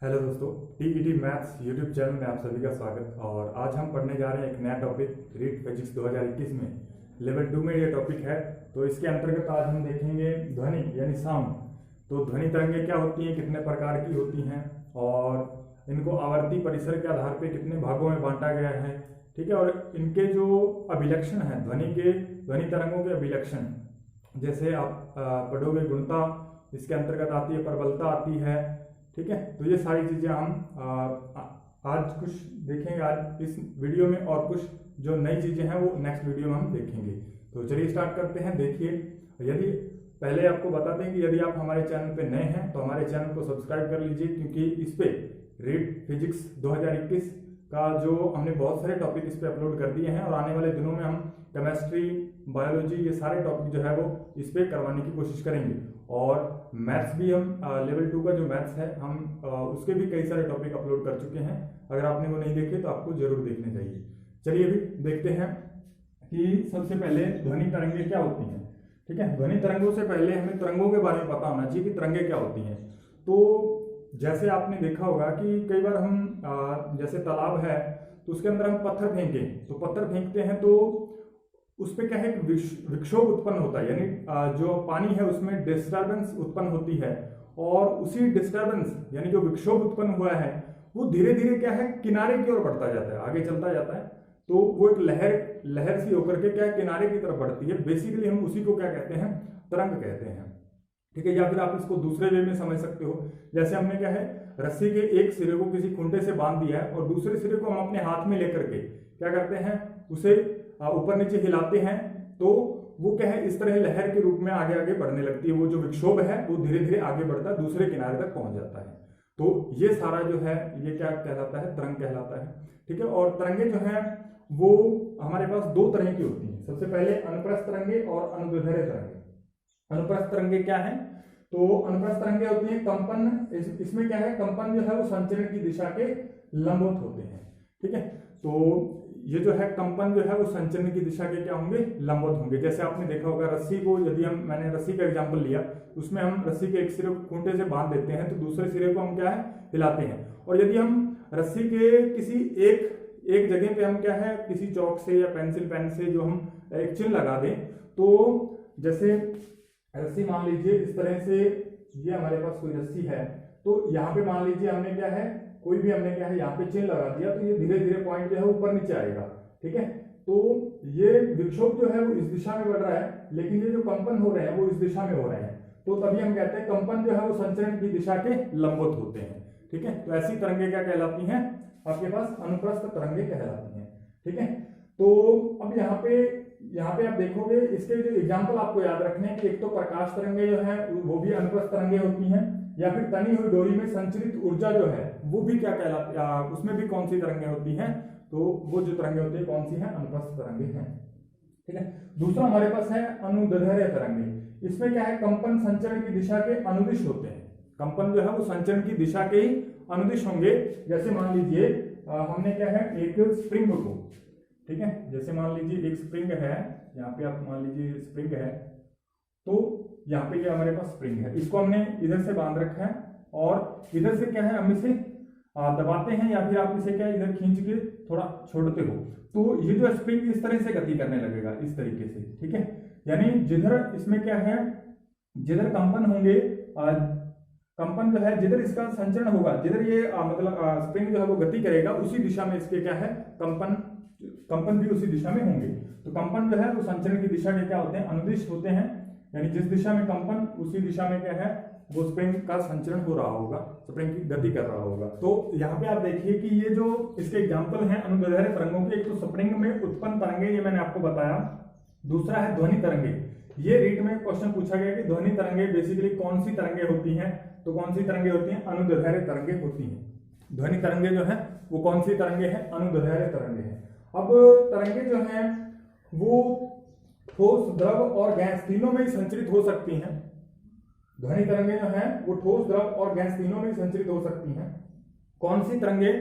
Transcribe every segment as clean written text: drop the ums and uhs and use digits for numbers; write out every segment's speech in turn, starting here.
Hello दोस्तों, TET maths YouTube channel में आप सभी का स्वागत। और आज हम पढ़ने जा रहे हैं एक नया टॉपिक रीट फिजिक्स 2021 में लेवल 2 में ये टॉपिक है। तो इसके अंतर्गत आज हम देखेंगे ध्वनि यानी साउंड। तो ध्वनि तरंगें क्या होती हैं, कितने प्रकार की होती हैं और इनको आवर्ती परिसर के आधार पर कितने भागों में बांटा गया है, ठीक है। और इनके जो अभिलक्षण हैं ध्वनि तरंगों के अभिलक्षण, जैसे आप पढ़ोगे गुणता इसके अंतर्गत आती है, प्रबलता आती है, ठीक है। तो ये सारी चीजें हम आज कुछ देखेंगे आज इस वीडियो में, और कुछ जो नई चीजें हैं वो नेक्स्ट वीडियो में हम देखेंगे। तो चलिए स्टार्ट करते हैं। देखिए, यदि पहले आपको बता दें कि यदि आप हमारे चैनल पे नए हैं तो हमारे चैनल को सब्सक्राइब कर लीजिए, क्योंकि इस पे रीट फिजिक्स 2021 का जो हमने बहुत सारे टॉपिक इस पे अपलोड कर दिए हैं, और आने वाले दिनों में हम केमिस्ट्री, बायोलॉजी, ये सारे टॉपिक जो है वो इस पे करवाने की कोशिश करेंगे। और मैथ्स भी हम लेवल 2 का जो मैथ्स है हम उसके भी कई सारे टॉपिक अपलोड कर चुके हैं। अगर आपने वो नहीं देखे तो आपको जरूर देखने चाहिए। चलिए अभी देखते हैं कि सबसे पहले ध्वनि तरंगें क्या होती हैं, ठीक है। ध्वनि तरंगों से पहले हमें तरंगों के बारे में पता होना चाहिए कि तरंगें क्या होती हैं। तो जैसे आपने देखा होगा कि कई बार हम जैसे तालाब है तो उसके अंदर हम पत्थर फेंकें, तो पत्थर फेंकते हैं तो उस पर क्या है, विक्षोभ उत्पन्न होता है, यानी जो पानी है उसमें डिस्टर्बेंस उत्पन्न होती है। और उसी डिस्टर्बेंस यानी जो विक्षोभ उत्पन्न हुआ है वो धीरे धीरे क्या है, किनारे की ओर बढ़ता जाता है, आगे चलता जाता है। तो वो एक लहर सी होकर के क्या है, किनारे की तरफ बढ़ती है। बेसिकली हम उसी को क्या कहते हैं, तरंग कहते हैं, ठीक है। या फिर आप इसको दूसरे वे में समझ सकते हो, जैसे हमने क्या है, रस्सी के एक सिरे को किसी खूंटे से बांध दिया है और दूसरे सिरे को हम अपने हाथ में लेकर के क्या करते हैं, उसे ऊपर नीचे हिलाते हैं, तो वो क्या है, इस तरह लहर के रूप में आगे आगे बढ़ने लगती है। वो जो विक्षोभ है वो धीरे धीरे आगे बढ़ता है, दूसरे किनारे तक पहुंच जाता है। तो ये सारा जो है ये क्या कहलाता है, तरंग कहलाता है, ठीक है। और तरंगे जो है वो हमारे पास दो तरह की होती हैं। सबसे पहले अनुप्रस्थ तरंगे और अनुदैर्ध्य तरंगे। अनुप्रस्थ तरंगे क्या है, तो अनुप्रस्थ तरंगे होती है कंपन, इसमें क्या है, कंपन जो है वो संचरण की दिशा के लंबवत होते हैं, ठीक है। तो ये जो है कंपन जो है वो संचरण की दिशा के क्या होंगे, लंबवत होंगे। जैसे आपने देखा होगा रस्सी को, यदि मैंने रस्सी का एग्जांपल लिया, उसमें हम रस्सी के एक सिरे को खूंटे से बांध देते हैं तो दूसरे सिरे को हम क्या है, हिलाते हैं। और यदि हम रस्सी के किसी एक जगह पे हम क्या है, किसी चौक से या पेंसिल पेन से जो हम एक चिन्ह लगा दें, तो जैसे रस्सी मान लीजिए इस तरह से, ये हमारे पास कोई रस्सी है, तो यहाँ पे मान लीजिए हमने क्या है, कोई भी हमने क्या है यहाँ पे चिन्ह लगा दिया, तो ये धीरे धीरे पॉइंट जो है ऊपर नीचे आएगा, ठीक है। तो ये विक्षोभ जो है वो इस दिशा में बढ़ रहा है, लेकिन ये जो कंपन हो रहे हैं वो इस दिशा में हो रहे हैं। तो तभी हम कहते हैं कंपन जो है वो संचरण की दिशा के लंबवत होते हैं, ठीक है। तो ऐसी तरंगे क्या कहलाती हैं, आपके पास अनुप्रस्थ तरंगे कहलाती हैं, ठीक है। तो अब यहाँ पे आप देखोगे, इसके जो एग्जाम्पल आपको याद रखने हैं कि एक तो प्रकाश तरंगे जो है वो भी अनुप्रस्थ तरंगे होती हैं, या फिर तनी हुई डोरी में संचरित ऊर्जा जो है वो भी क्या कहलाती है, उसमें भी कौन सी तरंगे होती हैं, तो वो जो तरंगे होती है कौन सी हैं, अनुप्रस्थ तरंगे हैं, ठीक है। दूसरा हमारे पास है अनुदैर्ध्य तरंगे। इसमें क्या है, कंपन संचरण की दिशा के अनुदिश होते हैं। कंपन जो है वो संचरण की दिशा के ही अनुदिश होंगे। जैसे मान लीजिए हमने क्या है, एक स्प्रिंग को, ठीक है, जैसे मान लीजिए एक स्प्रिंग है, यहाँ पे आप मान लीजिए स्प्रिंग है, तो यहाँ पे क्या हमारे पास स्प्रिंग है, इसको हमने इधर से बांध रखा है और इधर से क्या है, हम इसे दबाते हैं, या फिर आप इसे क्या इधर खींच के थोड़ा छोड़ते हो, तो ये जो स्प्रिंग इस तरह से गति करने लगेगा, इस तरीके से, ठीक है। यानी जिधर इसमें क्या है, जिधर कंपन होंगे, कंपन जो है जिधर इसका संचरण होगा, जिधर ये मतलब स्प्रिंग जो है वो गति करेगा, उसी दिशा में इसके क्या है, कंपन भी उसी दिशा में होंगे। तो कंपन जो है वो संचरण की दिशा के क्या होते हैं, अनुदिश होते हैं, यानी जिस दिशा में कंपन उसी दिशा में क्या है, वो स्प्रिंग का संचरण हो रहा होगा, स्प्रिंग की गति कर रहा होगा। तो यहाँ पे आप देखिए कि ये जो इसके एग्जांपल हैं अनुदैर्ध्य तरंगों के, एक तो स्प्रिंग में उत्पन्न तरंगे, ये मैंने आपको बताया। दूसरा है ध्वनि तरंगे। ये रीट में क्वेश्चन पूछा गया कि ध्वनि तरंगे बेसिकली कौन सी तरंगे होती हैं, तो कौन सी तरंगे होती हैं, अनुदैर्ध्य तरंगे होती हैं। ध्वनि तरंगे जो है वो कौन सी तरंगे हैं, अनुदैर्ध्य तरंगे हैं। अब तरंगे जो हैं वो ठोस, द्रव और गैस तीनों में ही संचरित हो सकती हैं। ध्वनि तरंगे जो हैं वो ठोस, द्रव और गैस तीनों में ही संचरित हो सकती हैं। कौन सी तरंगे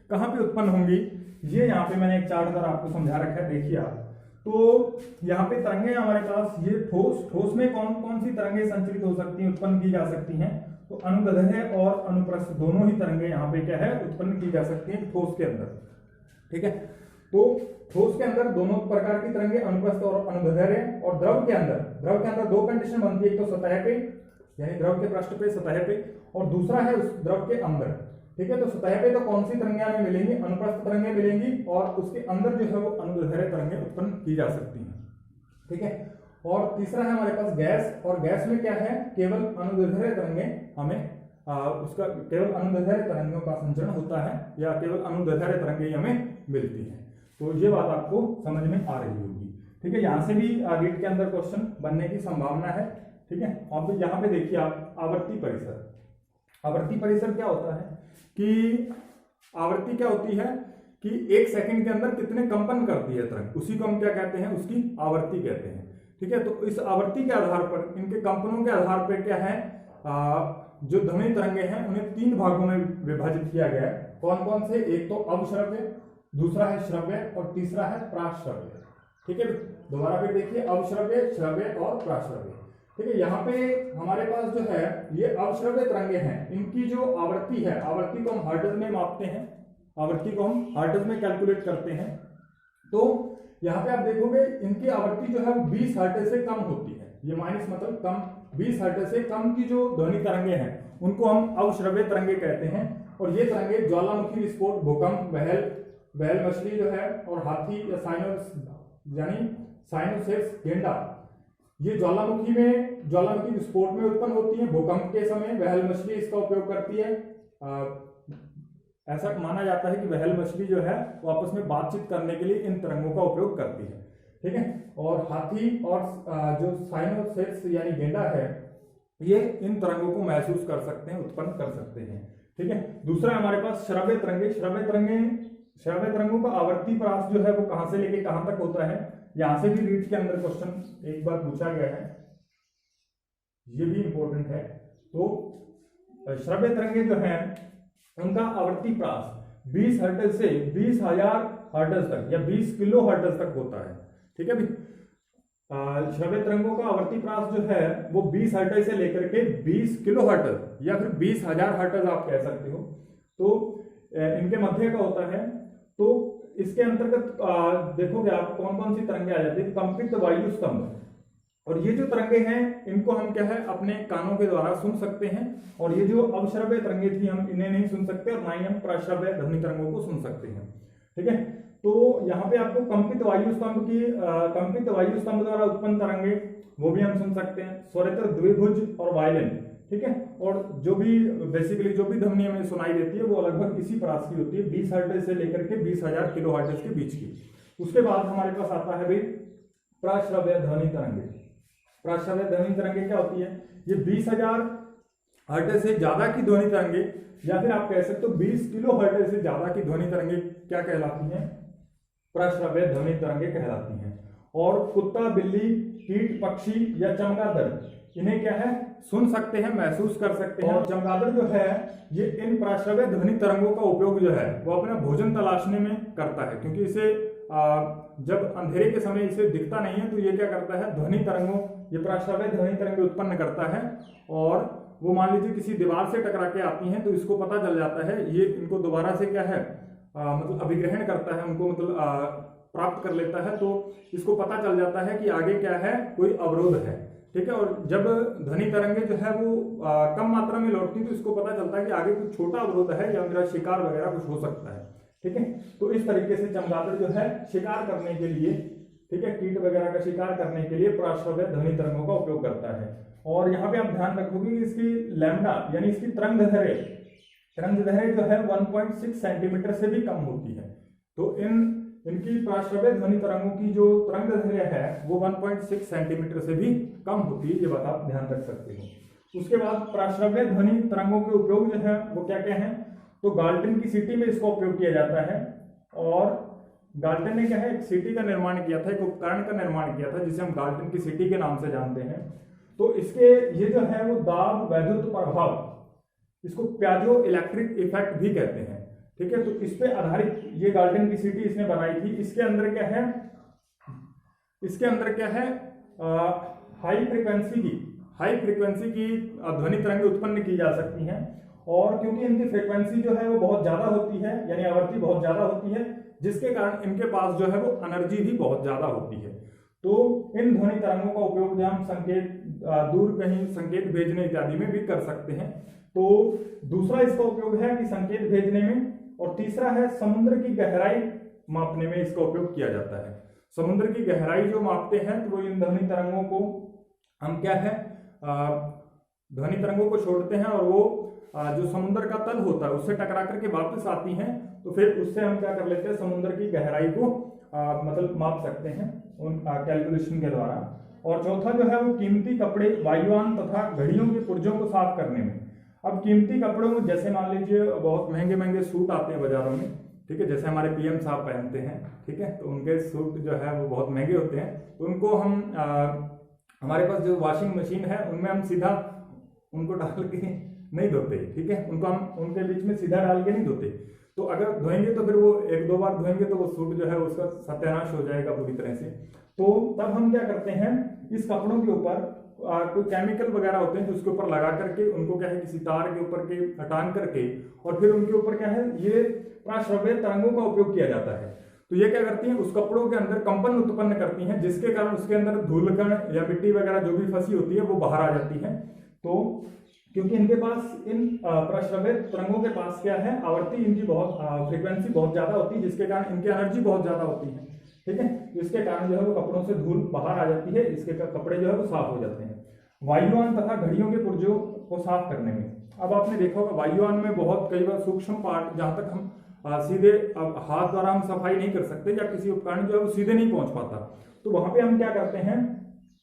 कहां पे उत्पन्न होंगी, ये यहाँ पे मैंने एक चार्ट द्वारा आपको समझा रखा है, देखिए आप। तो यहाँ पे तरंगे हमारे पास, ये ठोस में कौन कौन सी तरंगे संचरित हो सकती हैं, उत्पन्न की जा सकती हैं, तो अनुदैर्ध्य और अनुप्रस्थ दोनों ही तरंगे यहाँ पे क्या है उत्पन्न की जा सकती हैं ठोस के अंदर। ठीक है, तो ठोस के अंदर दोनों प्रकार की तरंगे अनुप्रस्थ और अनुदैर्ध्य, और द्रव के अंदर दो कंडीशन बनती है, एक तो सतह पे यानी द्रव के पृष्ठ पे सतह पे, और दूसरा है उस द्रव के अंदर। ठीक है, तो सतह पे तो कौन सी तरंगे हमें मिलेंगी, अनुप्रस्थ तरंगे मिलेंगी, और उसके अंदर जो है वो अनुदैर्ध्य तरंगे उत्पन्न की जा सकती हैं। ठीक है, और तीसरा है हमारे पास गैस, और गैस में क्या है केवल अनुदैर्ध्य तरंगे हमें उसका केवल अनुदैर्ध्य तरंगों का संचरण होता है, या केवल अनुदैर्ध्य तरंगे हमें मिलती हैं। तो ये बात आपको समझ में आ रही होगी। ठीक है, यहाँ से भी रीट के अंदर क्वेश्चन बनने की संभावना है। ठीक है, अब यहाँ पे देखिए आप आवर्ती परिसर। आवर्ती परिसर क्या होता है कि आवर्ती क्या होती है कि 1 सेकंड के अंदर कितने कंपन करती है तरंग, उसी को हम क्या कहते हैं, उसकी आवर्ती कहते हैं। ठीक है, तो इस आवर्ती के आधार पर, इनके कंपनों के आधार पर क्या है, जो ध्वनि तरंगे हैं उन्हें 3 भागों में विभाजित किया गया है। कौन कौन से, एक तो अवश्रव्य, दूसरा है श्रव्य, और तीसरा है प्राश्रव्य। ठीक है, दोबारा फिर देखिए, अवश्रव्य, श्रव्य और प्राश्रव्य। ठीक है, यहाँ पे हमारे पास जो है ये अवश्रव्य तरंगे हैं, इनकी जो आवर्ती है, आवर्ती को हम हर्ट्ज में मापते हैं, आवर्ती को हम हर्ट्ज में कैलकुलेट करते हैं। तो यहाँ पे आप देखोगे इनकी आवर्ती जो है वो 20 हर्ट्ज से कम होती है, ये माइनस मतलब कम, 20 हर्ट्ज से कम की जो ध्वनि तरंगे हैं उनको हम अवश्रव्य तरंगे कहते हैं। और ये तरंगे ज्वालामुखी विस्फोट, भूकंप, बहल मछली जो है, और हाथी या साइनोसेट्स, गेंडा, ये ज्वालामुखी विस्फोट में उत्पन्न होती है। भूकंप के समय बहल मछली इसका उपयोग करती है। ऐसा माना जाता है कि बहल मछली जो है वो आपस में बातचीत करने के लिए इन तरंगों का उपयोग करती है। ठीक है, और हाथी और जो साइनोसेट्स यानी गेंडा है, ये इन तरंगों को महसूस कर सकते हैं, उत्पन्न कर सकते हैं। ठीक है, दूसरा हमारे पास श्रव्य तरंगे। श्रव्य तरंगों का आवर्ती प्रास जो है वो कहां से लेके कहां तक होता है, यहां से भी रीट के अंदर क्वेश्चन एक बार पूछा गया है, ये भी इंपॉर्टेंट है। तो श्रव्य तरंगे जो है उनका आवर्ती प्रास 20 हर्ट्ज से 20,000 हर्ट्ज तक या 20 किलो हर्ट्ज तक होता है। ठीक है भी, श्रव्य तरंगों का आवर्ती प्रास जो है वो 20 हर्ट्ज से लेकर के 20 किलो हर्ट्ज या फिर 20,000 हर्ट्ज आप कह सकते हो, तो इनके मध्य का होता है। तो इसके अंतर्गत देखोगे आप कौन कौन सी तरंगे आ जाती है, कंपित वायु स्तंभ, और ये जो तरंगे हैं इनको हम क्या है अपने कानों के द्वारा सुन सकते हैं, और ये जो अवश्रव्य तरंगे थी हम इन्हें नहीं सुन सकते, और ना ही हम प्राश्रव्य ध्वनि तरंगों को सुन सकते हैं। ठीक है, तो यहाँ पे आपको कंपित वायु स्तंभ द्वारा उत्पन्न तरंगे वो भी हम सुन सकते हैं, स्वरित्र, द्विभुज और वायलिन। ठीक है, और जो भी बेसिकली जो भी ध्वनि हमें सुनाई देती है वो लगभग इसी प्रास की होती है, 20 हर्ट्ज से लेकर के 20,000 किलो हर्ट्ज के बीच की। उसके बाद हमारे पास आता है भाई प्राश्रव्य ध्वनि तरंगे। प्राश्रव्य ध्वनि तरंगे क्या होती है, ये 20,000 हर्ट्ज से ज्यादा की ध्वनि तरंगे, या फिर आप कह सकते हो 20 किलो हर्ट्ज से ज्यादा की ध्वनि तरंगे क्या कहलाती हैं, प्राश्रव्य ध्वनि तरंगे कहलाती हैं। और कुत्ता, बिल्ली, कीट, पक्षी या चमगादड़ इन्हें क्या है सुन सकते हैं, महसूस कर सकते हैं। और चमगादड़ जो है ये इन प्राश्रव्य ध्वनि तरंगों का उपयोग जो है वो अपना भोजन तलाशने में करता है, क्योंकि इसे जब अंधेरे के समय इसे दिखता नहीं है तो ये क्या करता है ध्वनि तरंगों, ये प्राश्रव्य ध्वनि तरंगे उत्पन्न करता है, और वो मान लीजिए किसी दीवार से टकरा के आती हैं तो इसको पता चल जाता है, ये इनको दोबारा से क्या है मतलब अभिग्रहण करता है, उनको मतलब प्राप्त कर लेता है, तो इसको पता चल जाता है कि आगे क्या है कोई अवरोध है। ठीक है, और जब ध्वनि तरंगे जो है वो कम मात्रा में लौटती है तो इसको पता चलता है कि आगे कुछ छोटा अवरोध है या मेरा शिकार वगैरह कुछ हो सकता है। ठीक है, तो इस तरीके से चमगादड़ जो है शिकार करने के लिए, ठीक है, कीट वगैरह का शिकार करने के लिए प्राश्रव्य ध्वनि तरंगों का उपयोग करता है। और यहाँ पे आप ध्यान रखोगे कि इसकी लैम्डा यानी इसकी तरंग दैर्घ्य जो है 1.6 सेंटीमीटर से भी कम होती है। तो इनकी प्राश्रव्य ध्वनि तरंगों की जो तरंग दैर्घ्य है वो 1.6 सेंटीमीटर से भी कम होती है, ये बात आप ध्यान रख सकते हो। उसके बाद प्राश्रव्य ध्वनि तरंगों के उपयोग जो है वो क्या क्या है, तो गाल्टन की सिटी में इसका उपयोग किया जाता है, और गाल्टन ने क्या है एक सिटी का निर्माण किया था, एक उपकरण का निर्माण किया था जिसे हम गाल्टन की सिटी के नाम से जानते हैं। तो इसके ये जो है वो दाब वैद्युत प्रभाव, इसको प्याजो इलेक्ट्रिक इफेक्ट भी कहते हैं। ठीक है, तो इस पे आधारित ये गाल्टन की सिटी इसने बनाई थी। इसके अंदर क्या है, हाई हाई फ्रीक्वेंसी की ध्वनि तरंगें उत्पन्न की जा सकती हैं, और क्योंकि इनकी फ्रीक्वेंसी जो है वो बहुत ज्यादा होती है, यानी आवृत्ति बहुत ज्यादा होती है, जिसके कारण इनके पास जो है वो एनर्जी भी बहुत ज्यादा होती है। तो इन ध्वनि तरंगों का उपयोग हम संकेत दूर कहीं संकेत भेजने इत्यादि में भी कर सकते हैं। तो दूसरा इसका उपयोग है कि संकेत भेजने में, और तीसरा है समुद्र की गहराई मापने में इसका उपयोग किया जाता है। समुद्र की गहराई जो मापते हैं तो वो इन ध्वनि तरंगों को हम क्या है ध्वनि तरंगों को छोड़ते हैं, और वो जो समुद्र का तल होता है उससे टकरा करके वापस आती हैं, तो फिर उससे हम क्या कर लेते हैं समुद्र की गहराई को मतलब माप सकते हैं उन कैलकुलेशन के द्वारा। और चौथा जो है वो कीमती कपड़े, वायुयान तथा घड़ियों के पुर्जों को साफ करने में। अब कीमती कपड़ों में जैसे मान लीजिए बहुत महंगे महंगे सूट आते हैं बाजारों में, ठीक है, जैसे हमारे पीएम साहब पहनते हैं, ठीक है, तो उनके सूट जो है वो बहुत महंगे होते हैं, तो उनको हम हमारे पास जो वॉशिंग मशीन है उनमें हम सीधा उनको डाल के नहीं धोते, ठीक है, उनको हम उनके बीच में सीधा डाल के नहीं धोते। तो अगर धोएंगे तो फिर वो एक दो बार धोएंगे तो वो सूट जो है उसका सत्यानाश हो जाएगा पूरी तरह से। तो तब हम क्या करते हैं, इस कपड़ों के ऊपर कोई केमिकल वगैरह होते हैं जो उसके ऊपर लगा करके उनको क्या है किसी तार के ऊपर के टांग करके, और फिर उनके ऊपर क्या है ये प्राश्रव्य तरंगों का उपयोग किया जाता है। तो ये क्या करती हैं, उस कपड़ों के अंदर कंपन उत्पन्न करती हैं, जिसके कारण उसके अंदर धूलकण या मिट्टी वगैरह जो भी फंसी होती है वो बाहर आ जाती है। तो क्योंकि इनके पास इन प्रश्रव्य तरंगों के पास क्या है आवृत्ति इनकी बहुत फ्रीक्वेंसी बहुत ज्यादा होती है, जिसके कारण इनकी एनर्जी बहुत ज्यादा होती है, ठीक है, तो इसके कारण जो है वो कपड़ों से धूल बाहर आ जाती है, इसके कपड़े जो है वो साफ हो जाते हैं। वायुयान तथा घड़ियों के पुर्जों को साफ करने में, अब आपने देखा होगा वायुयान में बहुत कई बार सूक्ष्म पार्ट जहां तक हम सीधे हाथ द्वारा हम सफाई नहीं कर सकते, या किसी उपकरण जो है वो सीधे नहीं पहुंच पाता, तो वहां पे हम क्या करते हैं,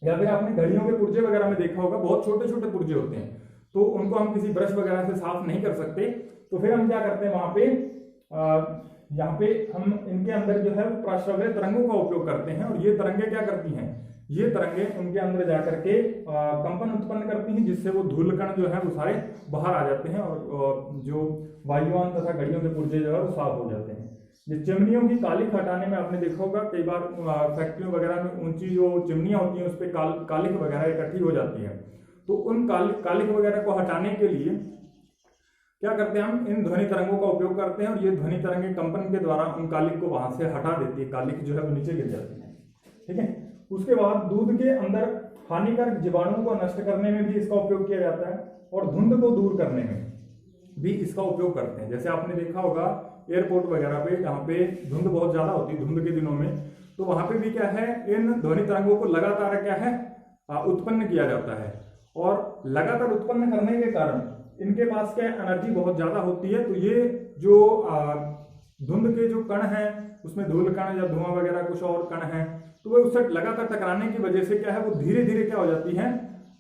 या फिर आपने घड़ियों के पुर्जे वगैरह में देखा होगा बहुत छोटे छोटे पुर्जे होते हैं, तो उनको हम किसी ब्रश वगैरह से साफ नहीं कर सकते, तो फिर हम क्या करते हैं वहां पे यहाँ पे हम इनके अंदर जो है प्राश्रव्य तरंगों का उपयोग करते हैं, और ये तरंगे क्या करती हैं, ये तरंगे उनके अंदर जाकर के कंपन उत्पन्न करती हैं, जिससे वो धूलकण जो है वो सारे बाहर आ जाते हैं, और जो वायुयान तथा घड़ियों के पुर्जे जो है वो साफ हो जाते हैं। ये चिमनियों की कालिख हटाने में आपने देखा होगा कई बार फैक्ट्रियों वगैरह में ऊंची जो चिमनियां होती हैं उस पर कालिख वगैरह इकट्ठी हो जाती है, तो उन कालिख वगैरह को हटाने के लिए क्या करते हैं, हम इन ध्वनि तरंगों का उपयोग करते हैं, और ये ध्वनि तरंगे कंपन के द्वारा उन कालिख को वहां से हटा देती है, कालिख जो है वो नीचे गिर जाती है, ठीक है। उसके बाद दूध के अंदर हानिकारक जीवाणुओं को नष्ट करने में भी इसका उपयोग किया जाता है, और धुंध को दूर करने में भी इसका उपयोग करते हैं। जैसे आपने देखा होगा एयरपोर्ट वगैरह पे जहाँ पे धुंध बहुत ज्यादा होती है धुंध के दिनों में, तो वहां पे भी क्या है इन ध्वनि तरंगों को लगातार क्या है उत्पन्न किया जाता है, और लगातार उत्पन्न करने के कारण इनके पास क्या एनर्जी बहुत ज्यादा होती है। तो ये जो धुंध के जो कण हैं उसमें धूल कण या धुआं वगैरह कुछ और कण हैं, तो वो उससे लगातार टकराने की वजह से क्या है वो धीरे धीरे क्या हो जाती है,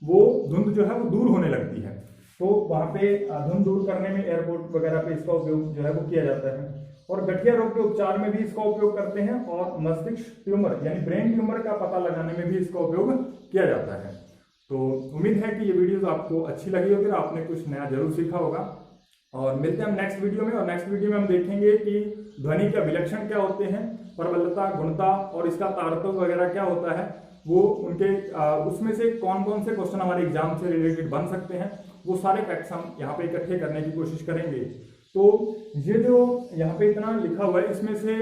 वो धुंध जो है वो दूर होने लगती है। तो वहां पे धुंध दूर करने में एयरपोर्ट वगैरह पे इसका उपयोग जो है वो किया जाता है, और गठिया रोग के उपचार में भी इसका उपयोग करते हैं, और मस्तिष्क ट्यूमर यानी ब्रेन ट्यूमर का पता लगाने में भी इसका उपयोग किया जाता है। तो उम्मीद है कि ये वीडियोस आपको अच्छी लगी होगी, आपने कुछ नया जरूर सीखा होगा, और मिलते हैं हम नेक्स्ट वीडियो में। और नेक्स्ट वीडियो में हम देखेंगे कि ध्वनि के अभिलक्षण क्या होते हैं, प्रबलता, गुणता और इसका तारतम्य वगैरह क्या होता है, वो उनके उसमें से कौन कौन से क्वेश्चन हमारे एग्जाम से रिलेटेड बन सकते हैं, वो सारे फैक्ट्स हम यहाँ पे इकट्ठे करने की कोशिश करेंगे। तो ये जो यहाँ पे इतना लिखा हुआ है इसमें से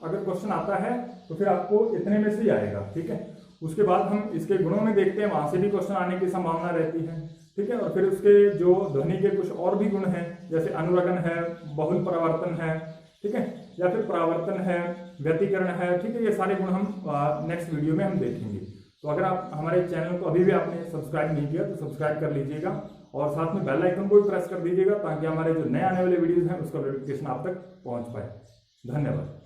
अगर क्वेश्चन आता है तो फिर आपको इतने में से ही आएगा, ठीक है। उसके बाद हम इसके गुणों में देखते हैं, वहां से भी क्वेश्चन आने की संभावना रहती है, ठीक है। और फिर उसके जो ध्वनि के कुछ और भी गुण हैं, जैसे अनुरगन है, बहुल परावर्तन है, ठीक है, या फिर परावर्तन है, व्यतिकरण है, ठीक है, ये सारे गुण हम नेक्स्ट वीडियो में हम देखेंगे। तो अगर आप हमारे चैनल को अभी भी आपने सब्सक्राइब नहीं किया तो सब्सक्राइब कर लीजिएगा, और साथ में बेल आइकन को भी प्रेस कर दीजिएगा, ताकि हमारे जो नए आने वाले वीडियोज हैं उसका नोटिफिकेशन आप तक पहुंच पाए। धन्यवाद।